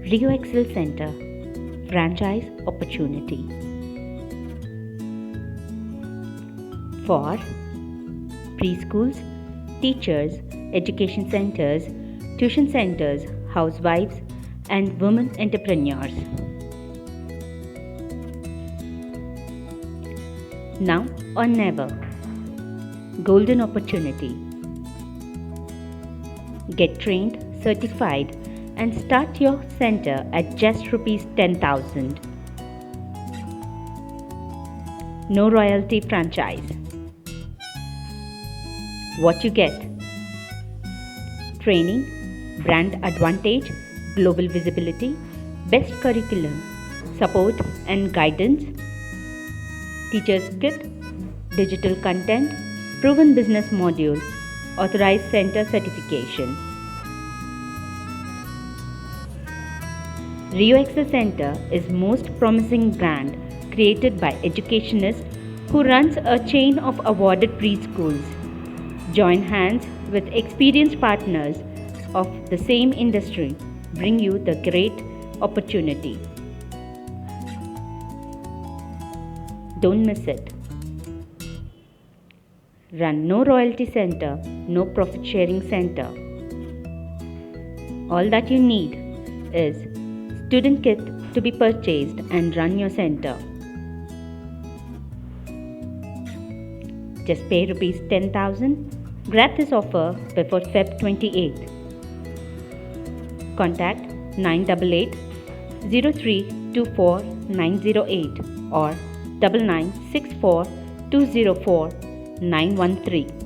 Rio Excel Center Franchise Opportunity for preschools, teachers, education centers, tuition centers, housewives, and women entrepreneurs. Now or never. Golden opportunity. Get trained, certified, and start your center at just Rs 10,000. No royalty franchise. What you get? Training, brand advantage, global visibility, best curriculum, support and guidance, teachers kit, digital content, proven business module, authorized center certification. Rio Excel Center is most promising brand created by educationist who runs a chain of awarded preschools. Join hands with experienced partners of the same industry, bring you the great opportunity. Don't miss it. Run no royalty center, no profit sharing center. All that you need is student kit to be purchased and run your center. Just pay Rs 10,000. Grab this offer before Feb 28th. Contact 988 0324 908 or 9964 204 913.